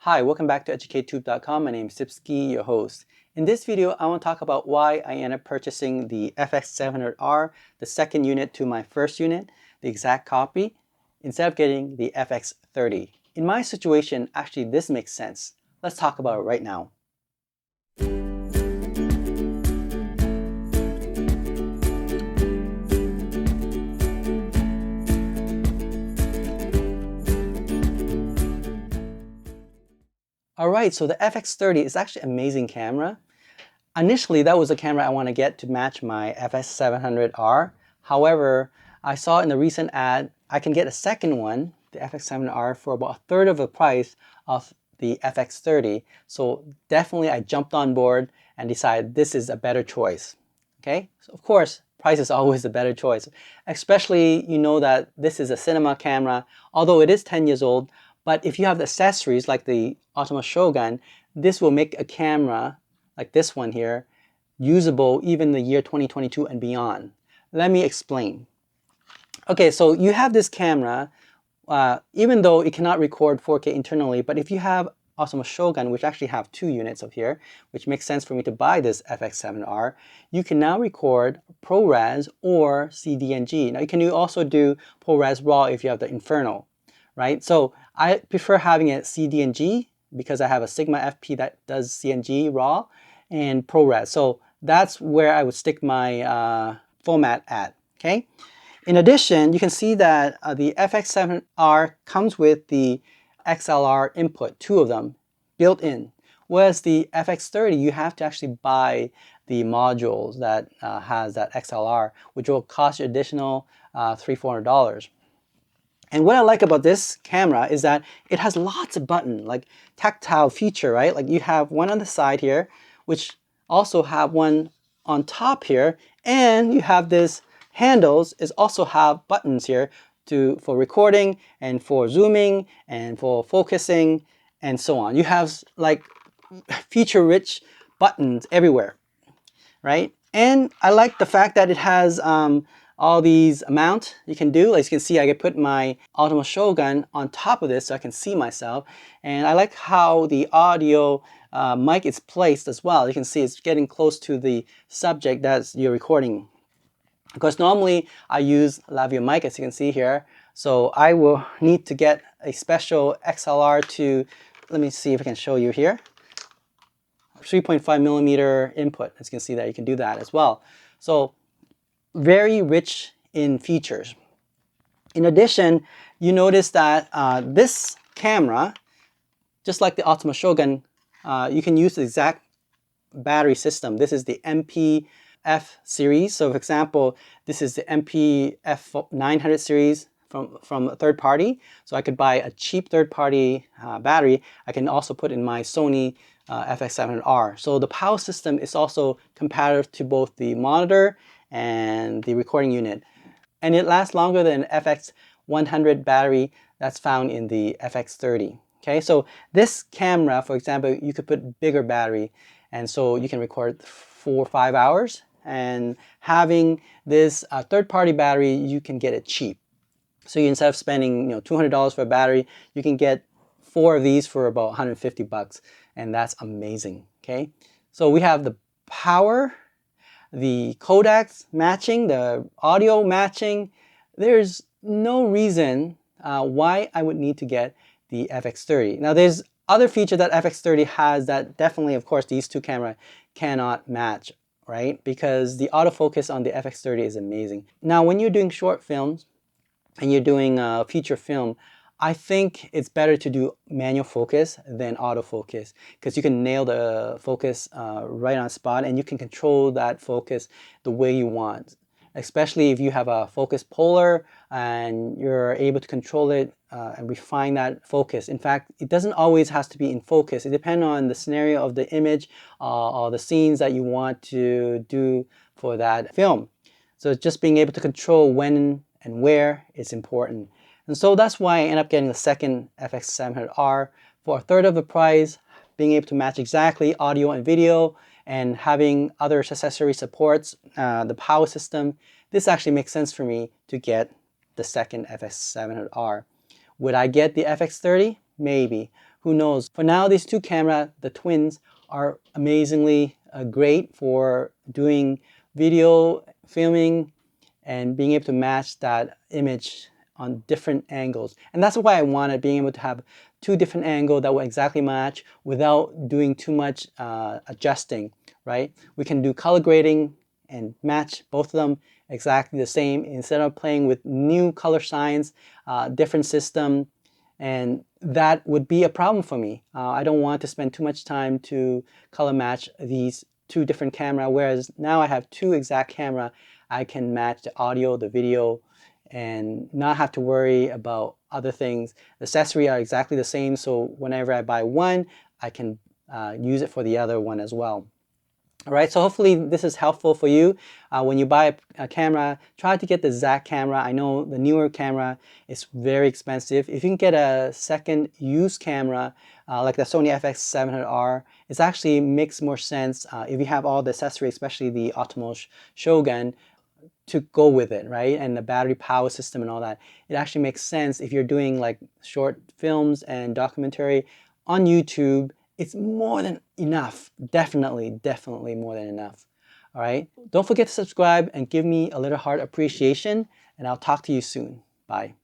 Hi, welcome back to EducateTube.com. My name is Sipsky, your host. In this video, I want to talk about why I ended up purchasing the FX700R, the second unit to my first unit, the exact copy, instead of getting the FX30. In my situation, actually this makes sense. Let's talk about it right now. Alright, so the FX30 is actually an amazing camera. Initially, that was the camera I want to get to match my FS700R. However, I saw in the recent ad, I can get a second one, the FX700R, for about a third of the price of the FX30. So definitely I jumped on board and decided this is a better choice. Okay, so of course, price is always a better choice. Especially, you know that this is a cinema camera, although it is 10 years old. But if you have the accessories like the Automa Shogun, this will make a camera like this one here usable even the year 2022 and beyond. Let me explain. Okay, so you have this camera, even though it cannot record 4K internally, but if you have Automa Shogun, which actually have two units of here, which makes sense for me to buy this FX7R, you can now record ProRes or CDNG. Now you can also do ProRes RAW if you have the Inferno. Right? So I prefer having it CDNG because I have a Sigma FP that does CNG RAW and ProRes. So that's where I would stick my format at. Okay. In addition, you can see that the FX7R comes with the XLR input, two of them built in. Whereas the FX30, you have to actually buy the modules that has that XLR, which will cost you additional $300-400. And what I like about this camera is that it has lots of buttons, like tactile feature, right? Like you have one on the side here, which also have one on top here, and you have this handles is also have buttons here for recording and for zooming and for focusing and so on. You have like feature-rich buttons everywhere, right? And I like the fact that it has all these amount you can do. As you can see, I can put my Automa Shogun on top of this so I can see myself. And I like how the audio mic is placed as well. You can see it's getting close to the subject that you're recording. Because normally I use Lavio mic, as you can see here. So I will need to get a special XLR to, let me see if I can show you here. 3.5 millimeter input. As you can see that you can do that as well. So very rich in features. In addition, you notice that this camera, just like the Automa Shogun, you can use the exact battery system. This is the MPF series. So for example, this is the MPF900 series from a third party. So I could buy a cheap third party battery. I can also put in my Sony FX700R. So the power system is also compatible to both the monitor and the recording unit. And it lasts longer than FX100 battery that's found in the FX30. Okay, so this camera, for example, you could put bigger battery, and so you can record 4 or 5 hours. And having this third-party battery, you can get it cheap. So instead of spending $200 for a battery, you can get 4 of these for about 150 bucks, and that's amazing. Okay, so we have the power, the codecs matching, the audio matching. There's no reason why I would need to get the FX30. Now there's other feature that FX30 has that definitely, of course, these two cameras cannot match, right? Because the autofocus on the FX30 is amazing. Now when you're doing short films and you're doing feature film, I think it's better to do manual focus than autofocus because you can nail the focus right on spot and you can control that focus the way you want. Especially if you have a focus puller and you're able to control it and refine that focus. In fact, it doesn't always have to be in focus. It depends on the scenario of the image or the scenes that you want to do for that film. So just being able to control when and where is important. And so that's why I end up getting the second FX700R for a third of the price, being able to match exactly audio and video, and having other accessory supports, the power system. This actually makes sense for me to get the second FX700R. Would I get the FX30? Maybe. who knows? For now, these two cameras, the twins, are amazingly great for doing video filming and being able to match that image on different angles. And that's why I wanted being able to have two different angles that will exactly match without doing too much adjusting, right? We can do color grading and match both of them exactly the same instead of playing with new color science, different system, and that would be a problem for me. I don't want to spend too much time to color match these two different cameras, whereas now I have two exact cameras. I can match the audio, the video, and not have to worry about other things. The accessories are exactly the same, so whenever I buy one, I can use it for the other one as well. All right, so hopefully this is helpful for you. When you buy a camera, try to get the exact camera. I know the newer camera is very expensive. If you can get a second used camera, like the Sony FX700r, it actually makes more sense if you have all the accessories, especially the Optimal Shogun, to go with it, right? And the battery power system and all that. It actually makes sense if you're doing like short films and documentary on YouTube. It's more than enough. Definitely more than enough. All right. Don't forget to subscribe and give me a little heart appreciation, and I'll talk to you soon. Bye.